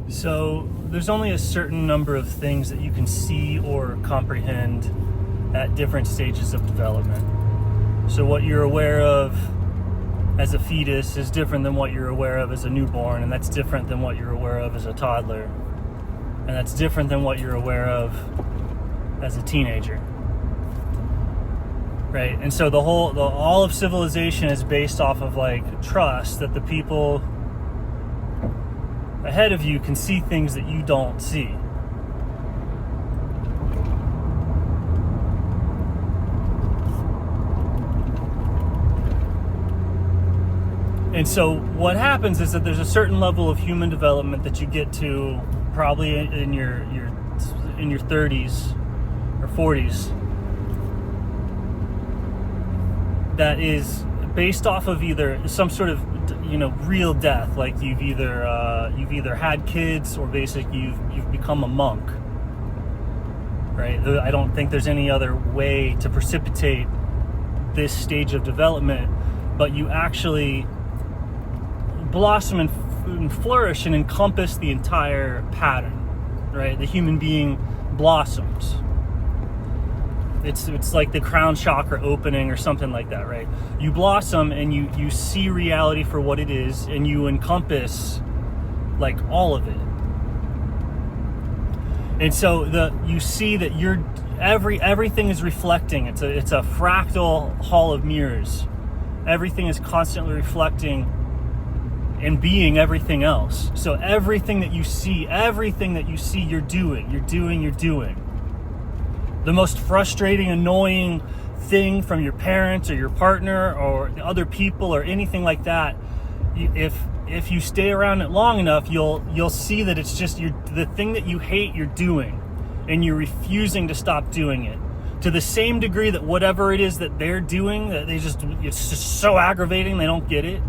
So there's only a certain number of things that you can see or comprehend at different stages of development. So what you're aware of as a fetus is different than what you're aware of as a newborn, and that's different than what you're aware of as a toddler, and that's different than what you're aware of as a teenager. Right? And so all of civilization is based off of like trust that the people ahead of you can see things that you don't see. And so what happens is that there's a certain level of human development that you get to probably in your 30s or 40s that is based off of either some sort of real death, like you've either had kids or basically you've become a monk, right? I don't think there's any other way to precipitate this stage of development, but you actually blossom and flourish and encompass the entire pattern, right? The human being blossoms. It's like the crown chakra opening or something like that, right? You blossom and you see reality for what it is, and you encompass like all of it. And so you see that everything is reflecting. It's a fractal hall of mirrors. Everything is constantly reflecting and being everything else. So everything that you see, you're doing. The most frustrating, annoying thing from your parents or your partner or other people or anything like that, if you stay around it long enough, you'll see that it's just the thing that you hate, you're doing, and you're refusing to stop doing it. To the same degree that whatever it is that they're doing, that it's just so aggravating, they don't get it.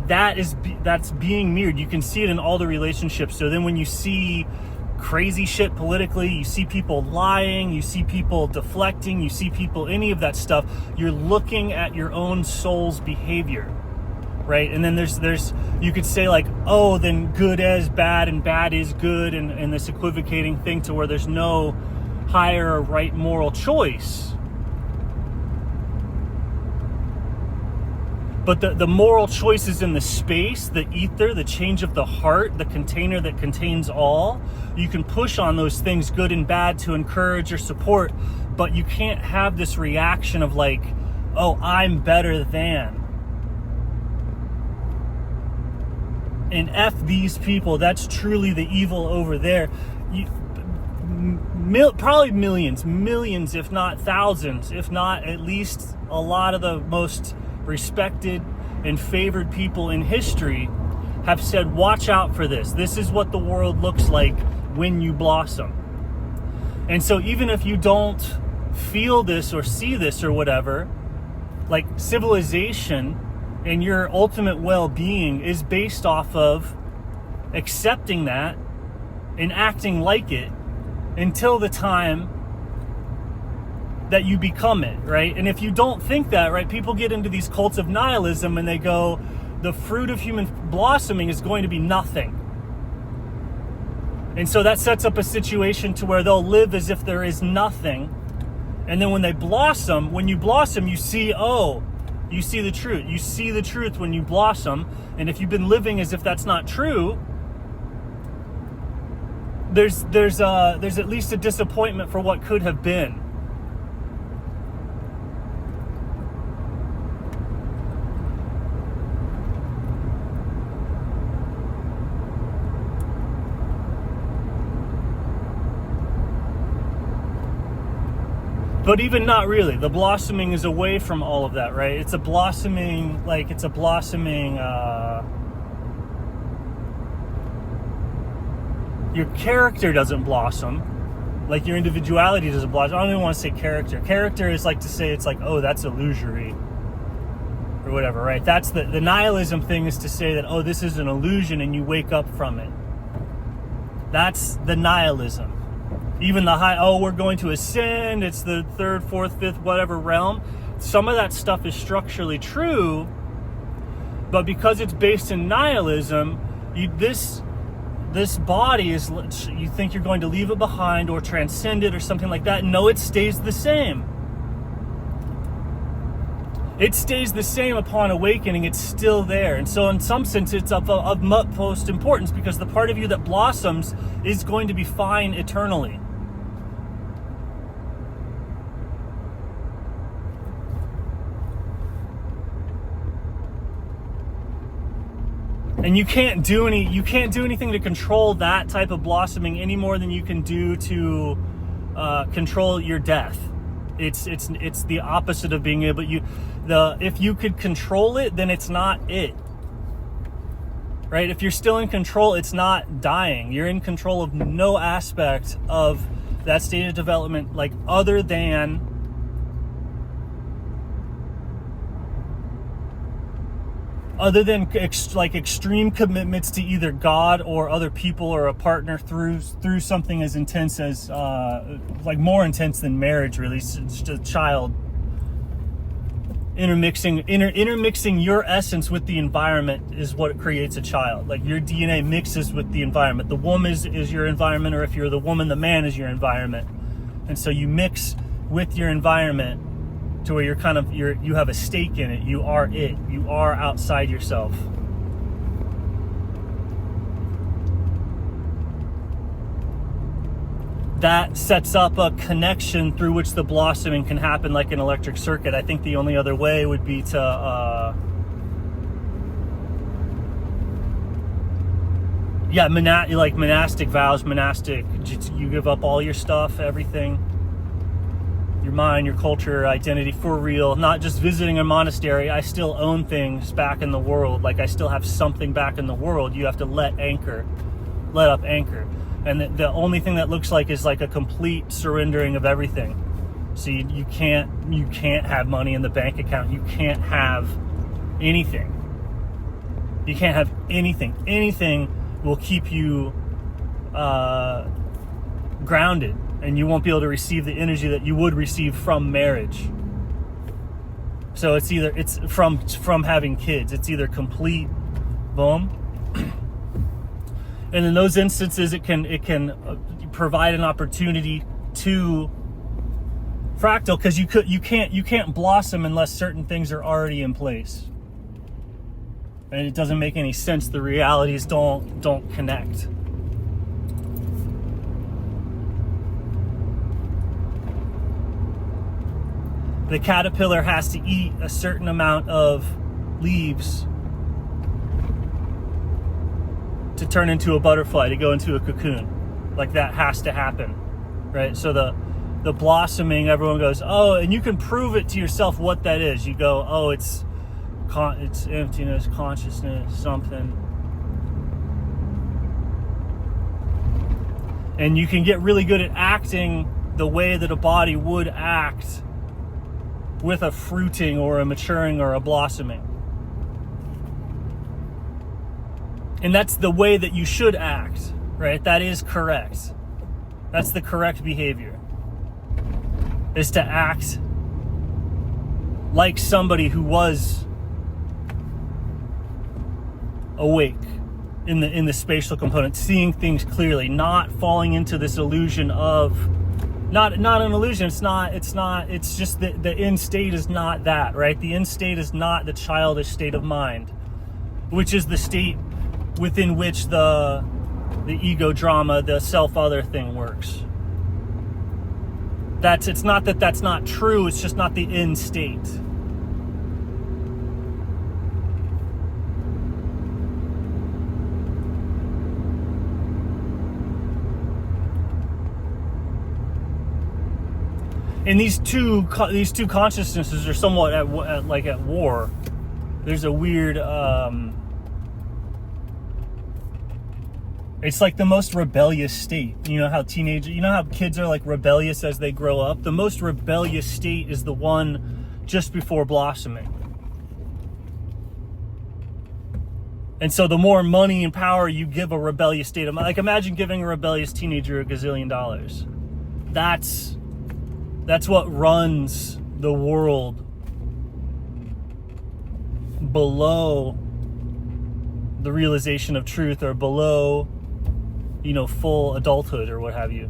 That's being mirrored. You can see it in all the relationships. So then when you see crazy shit politically, you see people lying, you see people deflecting, you see people, any of that stuff, you're looking at your own soul's behavior, right? And then there's you could say like, oh, then good is bad and bad is good, and this equivocating thing to where there's no higher or right moral choice. But the moral choice is in the space, the ether, the change of the heart, the container that contains all. You can push on those things, good and bad, to encourage or support, but you can't have this reaction of like, oh, I'm better than. And F these people, that's truly the evil over there. Probably millions, if not thousands, if not at least a lot of the most respected and favored people in history have said, watch out for this. This is what the world looks like when you blossom. And so even if you don't feel this or see this or whatever, like civilization and your ultimate well-being is based off of accepting that and acting like it until the time that you become it, right? And if you don't think that, right, people get into these cults of nihilism and they go, the fruit of human blossoming is going to be nothing. And so that sets up a situation to where they'll live as if there is nothing. And then when you blossom, you see, you see the truth. You see the truth when you blossom. And if you've been living as if that's not true, there's at least a disappointment for what could have been. But even not really. The blossoming is away from all of that, right? It's a blossoming, your character doesn't blossom. Like your individuality doesn't blossom. I don't even want to say character. Character is like to say, it's like, oh, that's illusory. Or whatever, right? That's the nihilism thing, is to say that, oh, this is an illusion, and you wake up from it. That's the nihilism. Even the high, oh, we're going to ascend, it's the third, fourth, fifth, whatever realm. Some of that stuff is structurally true, but because it's based in nihilism, This body is, you think you're going to leave it behind or transcend it or something like that. No, it stays the same. It stays the same upon awakening. It's still there. And so in some sense, it's of utmost importance, because the part of you that blossoms is going to be fine eternally. And you can't do anything to control that type of blossoming any more than you can do to control your death. It's the opposite of being able, if you could control it, then it's not it. Right? If you're still in control, it's not dying. You're in control of no aspect of that stage of development, like other than extreme commitments to either God or other people or a partner through something as intense as more intense than marriage, really. It's just a child. Intermixing your essence with the environment is what creates a child. Like, your DNA mixes with the environment. The woman is your environment, or if you're the woman, the man is your environment. And so you mix with your environment to where you have a stake in it. You are it. You are outside yourself. That sets up a connection through which the blossoming can happen like an electric circuit. I think the only other way would be to monastic vows, you give up all your stuff, everything. Your mind, your culture, identity, for real. Not just visiting a monastery. I still own things back in the world. Like, I still have something back in the world. You have to let up anchor. And the only thing that looks like is like a complete surrendering of everything. So you can't have money in the bank account. You can't have anything. You can't have anything. Anything will keep you grounded. And you won't be able to receive the energy that you would receive from marriage. So it's from having kids. It's either complete boom, and in those instances, it can provide an opportunity to fractal, because you can't blossom unless certain things are already in place, and it doesn't make any sense. The realities don't connect. The caterpillar has to eat a certain amount of leaves to turn into a butterfly, to go into a cocoon. Like, that has to happen, right? So the blossoming, everyone goes, oh, and you can prove it to yourself what that is. You go, oh, it's emptiness, consciousness, something. And you can get really good at acting the way that a body would act with a fruiting or a maturing or a blossoming. And that's the way that you should act, right? That is correct. That's the correct behavior, is to act like somebody who was awake in the spatial component, seeing things clearly, not falling into this illusion of not an illusion. It's just that the end state is not that, right? The end state is not the childish state of mind, which is the state within which the ego drama, the self-other thing works. It's not that that's not true, it's just not the end state. And these two consciousnesses are somewhat at war. There's a weird, it's like the most rebellious state. You know how kids are like rebellious as they grow up? The most rebellious state is the one just before blossoming. And so the more money and power you give a rebellious state of mind, like, imagine giving a rebellious teenager $1 gazillion. That's what runs the world below the realization of truth or below, full adulthood or what have you.